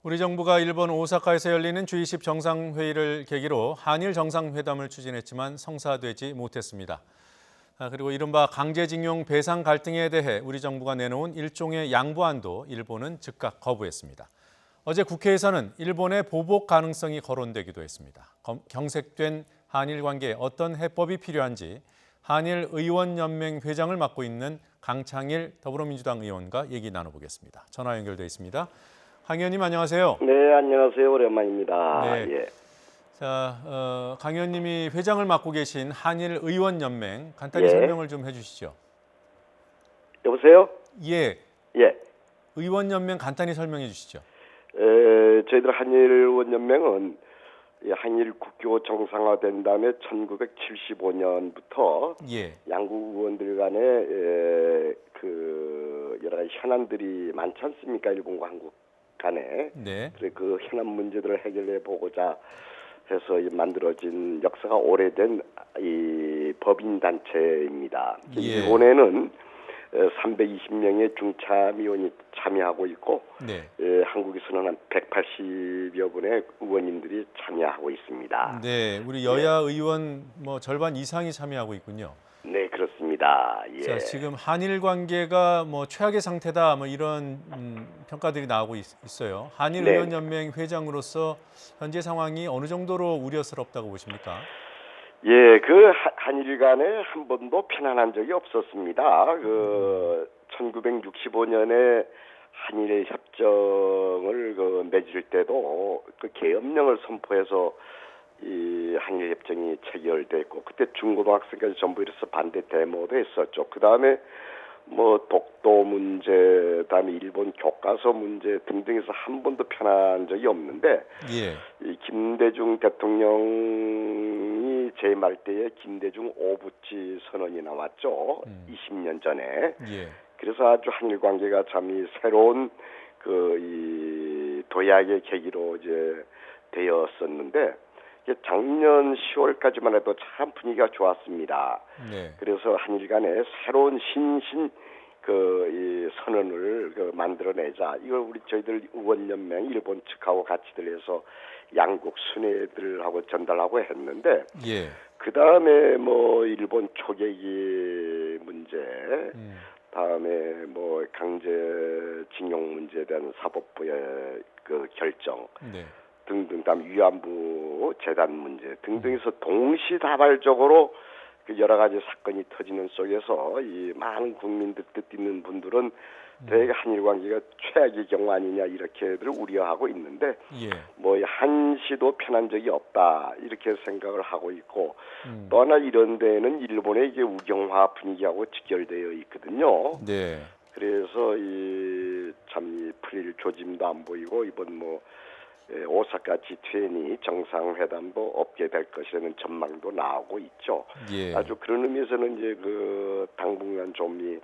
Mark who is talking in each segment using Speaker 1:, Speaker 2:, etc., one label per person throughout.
Speaker 1: 우리 정부가 일본 오사카에서 열리는 G20 정상회의를 계기로 한일 정상회담을 추진했지만 성사되지 못했습니다. 그리고 이른바 강제징용 배상 갈등에 대해 우리 정부가 내놓은 일종의 양보안도 일본은 즉각 거부했습니다. 어제 국회에서는 일본의 보복 가능성이 거론되기도 했습니다. 경색된 한일 관계에 어떤 해법이 필요한지 한일의원연맹 회장을 맡고 있는 강창일 더불어민주당 의원과 얘기 나눠보겠습니다. 전화 연결돼 있습니다. 강 의원님 안녕하세요.
Speaker 2: 네, 안녕하세요. 오랜만입니다.
Speaker 1: 네.
Speaker 2: 예.
Speaker 1: 자, 강 의원님이 회장을 맡고 계신 한일의원연맹 간단히
Speaker 2: 예.
Speaker 1: 설명을 좀 해주시죠.
Speaker 2: 여보세요?
Speaker 1: 예.
Speaker 2: 예.
Speaker 1: 의원연맹 간단히 설명해 주시죠.
Speaker 2: 저희들 한일의원연맹은 한일 국교 정상화된 다음에 1975년부터
Speaker 1: 예.
Speaker 2: 양국 의원들 간에 그 여러 가지 현안들이 많지 않습니까? 일본과 한국 간에.
Speaker 1: 네.
Speaker 2: 그래서 그 현안 문제들을 해결해 보고자 해서 만들어진 역사가 오래된 이 법인 단체입니다.
Speaker 1: 예.
Speaker 2: 일본에는 320명의 중참위원이 참여하고 있고,
Speaker 1: 네.
Speaker 2: 한국에서는 한 180여 분의 의원님들이 참여하고 있습니다.
Speaker 1: 네, 우리 여야 의원 뭐 절반 이상이 참여하고 있군요.
Speaker 2: 네, 그렇습니다. 예.
Speaker 1: 자, 지금 한일 관계가 뭐 최악의 상태다 뭐 이런 평가들이 나오고 있어요. 한일
Speaker 2: 네.
Speaker 1: 의원연맹 회장으로서 현재 상황이 어느 정도로 우려스럽다고 보십니까?
Speaker 2: 예, 그 한일 간에 한 번도 편안한 적이 없었습니다. 그 1965년에 한일 협정을 맺을 때도 그 계엄령을 선포해서 이 한일 협정이 체결됐고, 그때 중고등학생까지 전부 이래서 반대 데모도 했었죠. 그 다음에 뭐 독도 문제, 그다음에 일본 교과서 문제 등등해서 한 번도 편한 적이 없는데,
Speaker 1: 예.
Speaker 2: 이 김대중 대통령이 재임할 때에 김대중 오부치 선언이 나왔죠. 20년 전에.
Speaker 1: 예.
Speaker 2: 그래서 아주 한일 관계가 참 이 새로운 이 도약의 계기로 이제 되었었는데, 작년 10월까지만 해도 참 분위기가 좋았습니다.
Speaker 1: 네.
Speaker 2: 그래서 한일 간에 새로운 이 선언을 만들어내자. 이걸 저희들 의원연맹 일본 측하고 같이들 해서 양국 순회들하고 전달하고 했는데,
Speaker 1: 예.
Speaker 2: 그 다음에 뭐 일본 초계기 문제, 다음에 뭐 강제징용 문제에 대한 사법부의 그 결정.
Speaker 1: 네.
Speaker 2: 등등, 다음 위안부 재단 문제 등등에서 동시다발적으로 그 여러 가지 사건이 터지는 속에서 이 많은 국민들 뜻 있는 분들은 되게 한일 관계가 최악의 경우 아니냐 이렇게들 우려하고 있는데,
Speaker 1: 예.
Speaker 2: 뭐 한시도 편한 적이 없다 이렇게 생각을 하고 있고, 또 하나 이런 데에는 일본의 이게 우경화 분위기하고 직결되어 있거든요.
Speaker 1: 네.
Speaker 2: 그래서 참 풀릴 조짐도 안 보이고, 이번 뭐 오사카 G20 정상회담도 없게 될 것이라는 전망도 나오고 있죠.
Speaker 1: 예.
Speaker 2: 아주 그런 의미에서는 이제 그 당분간 좀이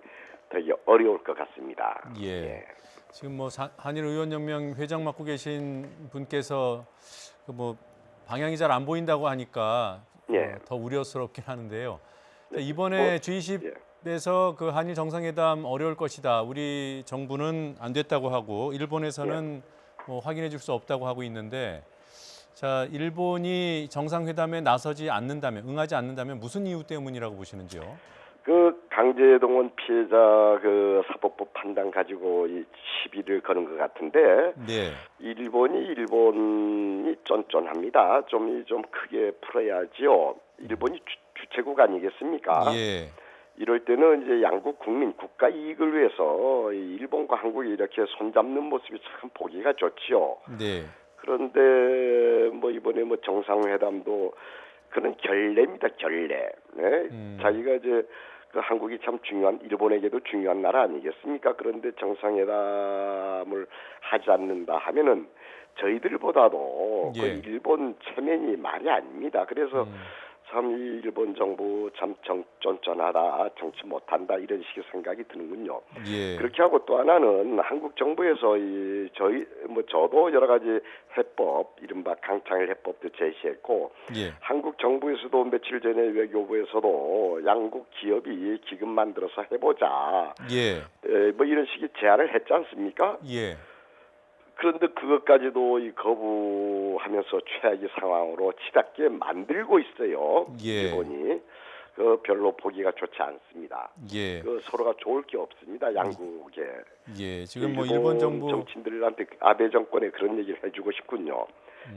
Speaker 2: 되게 어려울 것 같습니다.
Speaker 1: 예.
Speaker 2: 예.
Speaker 1: 지금 뭐 한일의원연맹 회장 맡고 계신 분께서 그 뭐 방향이 잘 안 보인다고 하니까
Speaker 2: 예.
Speaker 1: 더 우려스럽긴 하는데요. 이번에 G20에서 그 한일 정상회담 어려울 것이다. 우리 정부는 안 됐다고 하고 일본에서는 뭐 확인해 줄 수 없다고 하고 있는데, 자, 일본이 정상회담에 나서지 않는다면, 응하지 않는다면 무슨 이유 때문이라고 보시는지요?
Speaker 2: 그 강제동원 피해자 그 사법부 판단 가지고 이 시비를 거는 것 같은데,
Speaker 1: 네. 일본이
Speaker 2: 쫀쫀합니다. 좀 크게 풀어야지요. 일본이 주체국 아니겠습니까?
Speaker 1: 예.
Speaker 2: 이럴 때는 이제 양국 국민 국가 이익을 위해서 일본과 한국이 이렇게 손잡는 모습이 참 보기가 좋지요.
Speaker 1: 네.
Speaker 2: 그런데 뭐 이번에 뭐 정상회담도 그런 결례입니다, 결례. 네? 자기가 이제 그 한국이 참 중요한, 일본에게도 중요한 나라 아니겠습니까? 그런데 정상회담을 하지 않는다 하면은 저희들보다도 그 일본 체면이 말이 아닙니다. 그래서 참 이 일본 정부 참 쫀쫀하다, 정치 못한다 이런 식의 생각이 드는군요.
Speaker 1: 예.
Speaker 2: 그렇게 하고 또 하나는 한국 정부에서 저도 여러 가지 해법, 이른바 강창일 해법도 제시했고, 한국 정부에서도 며칠 전에 외교부에서도 양국 기업이 기금 만들어서 해보자. 뭐 이런 식의 제안을 했지 않습니까? 그런데 그것까지도 이 거부하면서 최악의 상황으로 치닫게 만들고 있어요.
Speaker 1: 예.
Speaker 2: 일본이. 그 별로 보기가 좋지 않습니다.
Speaker 1: 예.
Speaker 2: 그 서로가 좋을 게 없습니다. 양국에.
Speaker 1: 예. 지금 뭐 일본 정부
Speaker 2: 정치인들한테 아베 정권에 그런 얘기를 해주고 싶군요.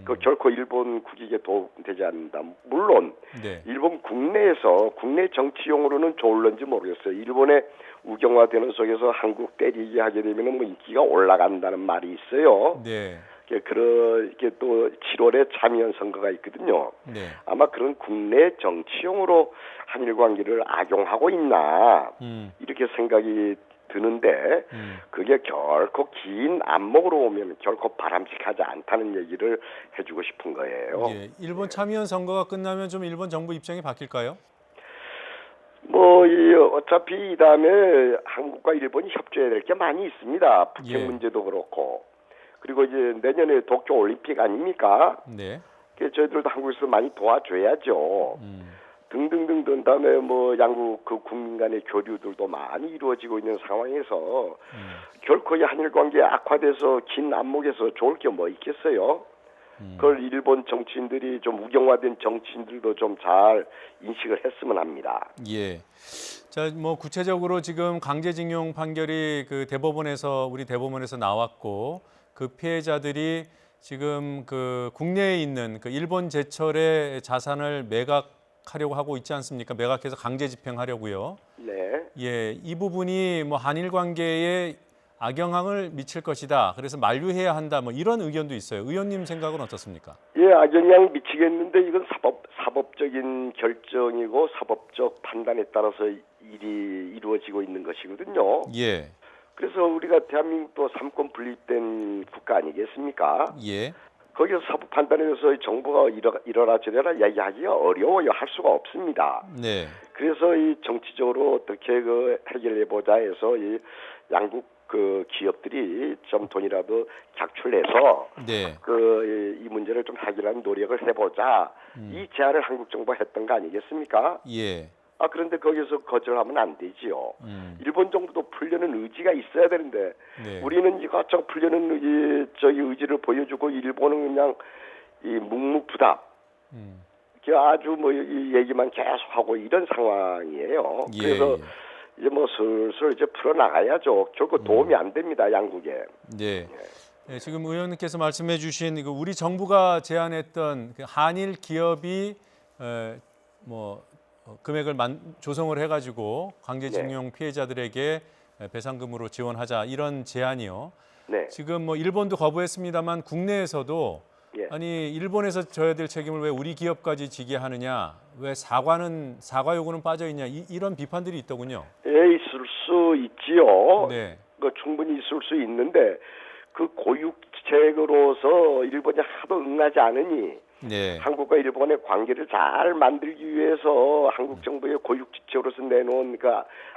Speaker 2: 그 결코 일본 국익에 도움되지 않는다. 물론
Speaker 1: 네.
Speaker 2: 일본 국내에서 국내 정치용으로는 좋을런지 모르겠어요. 일본의 우경화되는 속에서 한국 때리기 하게 되면 뭐 인기가 올라간다는 말이 있어요.
Speaker 1: 네.
Speaker 2: 그렇게 또 7월에 참의원 선거가 있거든요.
Speaker 1: 네.
Speaker 2: 아마 그런 국내 정치용으로 한일 관계를 악용하고 있나 이렇게 생각이 드는데 그게 결코 긴 안목으로 오면 결코 바람직하지 않다는 얘기를 해주고 싶은 거예요.
Speaker 1: 예. 일본 참의원 선거가 끝나면 좀 일본 정부 입장이 바뀔까요?
Speaker 2: 뭐 어차피 이 다음에 한국과 일본이 협조해야 될 게 많이 있습니다. 북핵
Speaker 1: 예.
Speaker 2: 문제도 그렇고. 그리고 이제 내년에 도쿄 올림픽 아닙니까?
Speaker 1: 네.
Speaker 2: 저희들도 한국에서 많이 도와줘야죠. 등등등등 다음에 뭐 양국 그 국민 간의 교류들도 많이 이루어지고 있는 상황에서 결코 이 한일 관계 악화돼서 긴 안목에서 좋을 게 뭐 있겠어요? 그걸 일본 정치인들이 좀 우경화된 정치인들도 좀 잘 인식을 했으면 합니다.
Speaker 1: 예. 자, 뭐 구체적으로 지금 강제징용 판결이 그 우리 대법원에서 나왔고 그 피해자들이 지금 그 국내에 있는 그 일본 제철의 자산을 매각하려고 하고 있지 않습니까? 매각해서 강제 집행하려고요.
Speaker 2: 네.
Speaker 1: 예, 이 부분이 뭐 한일 관계에 악영향을 미칠 것이다. 그래서 만류해야 한다. 뭐 이런 의견도 있어요. 의원님 생각은 어떻습니까?
Speaker 2: 예, 악영향 미치겠는데 이건 사법적인 결정이고 사법적 판단에 따라서 일이 이루어지고 있는 것이거든요.
Speaker 1: 예.
Speaker 2: 그래서 우리가 대한민국도 삼권 분립된 국가 아니겠습니까?
Speaker 1: 예.
Speaker 2: 거기서 사법 판단에 대해서 정부가 이러라 저러라 이야기하기가 어려워요. 할 수가 없습니다.
Speaker 1: 네.
Speaker 2: 그래서 이 정치적으로 어떻게 그 해결해 보자 해서 이 양국 그 기업들이 좀 돈이라도 작출해서
Speaker 1: 네.
Speaker 2: 이 문제를 좀 해결하는 노력을 해보자. 이 제안을 한국 정부가 했던 거 아니겠습니까?
Speaker 1: 예.
Speaker 2: 그런데 거기서 거절하면 안 되지요. 일본 정부도 풀려는 의지가 있어야 되는데
Speaker 1: 네.
Speaker 2: 우리는 이것저것 풀려는 의지를 보여주고 일본은 그냥 이 묵묵부답. 아주 뭐 이 얘기만 계속 하고 이런 상황이에요.
Speaker 1: 예.
Speaker 2: 그래서 이제 뭐 슬슬 이제 풀어 나가야죠. 결코 도움이 안 됩니다, 양국에.
Speaker 1: 네. 네, 지금 의원님께서 말씀해주신 우리 정부가 제안했던 그 한일 기업이 금액을 조성을 해가지고 강제징용 피해자들에게 배상금으로 지원하자 이런 제안이요.
Speaker 2: 네.
Speaker 1: 지금 뭐 일본도 거부했습니다만 국내에서도
Speaker 2: 예.
Speaker 1: 아니 일본에서 져야 될 책임을 왜 우리 기업까지 지게 하느냐, 왜 사과 요구는 빠져 있냐 이런 비판들이 있더군요.
Speaker 2: 예, 있을 수 있지요.
Speaker 1: 네.
Speaker 2: 충분히 있을 수 있는데 그 고육책으로서 일본이 하도 응하지 않으니
Speaker 1: 네.
Speaker 2: 한국과 일본의 관계를 잘 만들기 위해서 한국 정부의 고육지책으로서 내놓은 그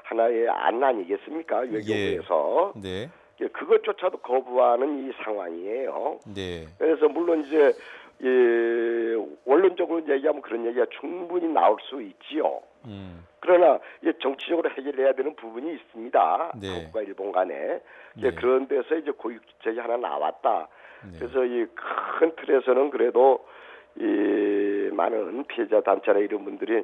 Speaker 2: 하나의 안 아니겠습니까? 외교부에서.
Speaker 1: 예. 네.
Speaker 2: 그것조차도 거부하는 이 상황이에요.
Speaker 1: 네.
Speaker 2: 그래서 물론 이제 원론적으로 얘기하면 그런 얘기가 충분히 나올 수 있지요. 그러나 정치적으로 해결해야 되는 부분이 있습니다.
Speaker 1: 네.
Speaker 2: 한국과 일본 간에.
Speaker 1: 네.
Speaker 2: 그런 데서 이제 고육지책이 하나 나왔다.
Speaker 1: 네.
Speaker 2: 그래서 이 큰 틀에서는 그래도 이 많은 피해자 단체나 이런 분들이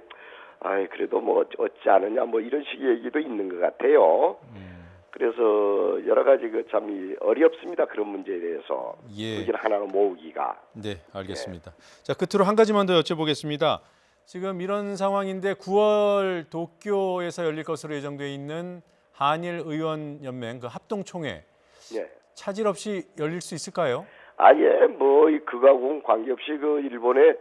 Speaker 2: 그래도 뭐 어찌 않느냐 뭐 이런 식의 얘기도 있는 것 같아요. 그래서 여러 가지 참 어렵습니다. 그런 문제에 대해서
Speaker 1: 예.
Speaker 2: 의견 하나로 모으기가.
Speaker 1: 네, 알겠습니다. 자, 끝으로 한 가지만 더 여쭤보겠습니다. 지금 이런 상황인데 9월 도쿄에서 열릴 것으로 예정돼 있는 한일 의원 연맹 그 합동총회
Speaker 2: 네.
Speaker 1: 차질 없이 열릴 수 있을까요?
Speaker 2: 뭐 그거하고는 관계없이 그 일본에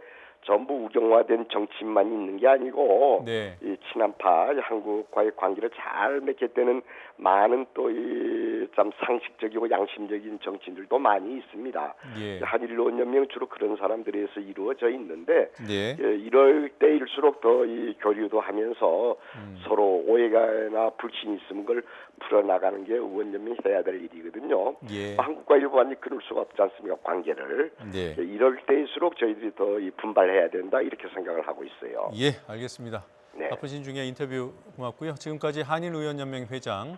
Speaker 2: 전부 우경화된 정치인만 있는 게 아니고
Speaker 1: 네.
Speaker 2: 이 친한파 한국과의 관계를 잘 맺겠다는 많은 또 이 참 상식적이고 양심적인 정치인들도 많이 있습니다.
Speaker 1: 예.
Speaker 2: 한일의원연맹은 주로 그런 사람들에서 이루어져 있는데
Speaker 1: 네.
Speaker 2: 이럴 때일수록 더 이 교류도 하면서 서로 오해가나 불신이 있으면 그걸 풀어나가는 게 의원연맹이 해야 될 일이거든요.
Speaker 1: 예.
Speaker 2: 한국과 일본이 그럴 수가 없지 않습니까? 관계를.
Speaker 1: 네.
Speaker 2: 이럴 때일수록 저희들이 더 분발해야 된다 이렇게 생각을 하고 있어요.
Speaker 1: 예, 알겠습니다.
Speaker 2: 네.
Speaker 1: 바쁘신 중에 인터뷰 고맙고요. 지금까지 한일의원연맹 회장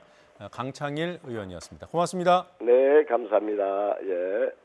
Speaker 1: 강창일 의원이었습니다. 고맙습니다.
Speaker 2: 네, 감사합니다. 예.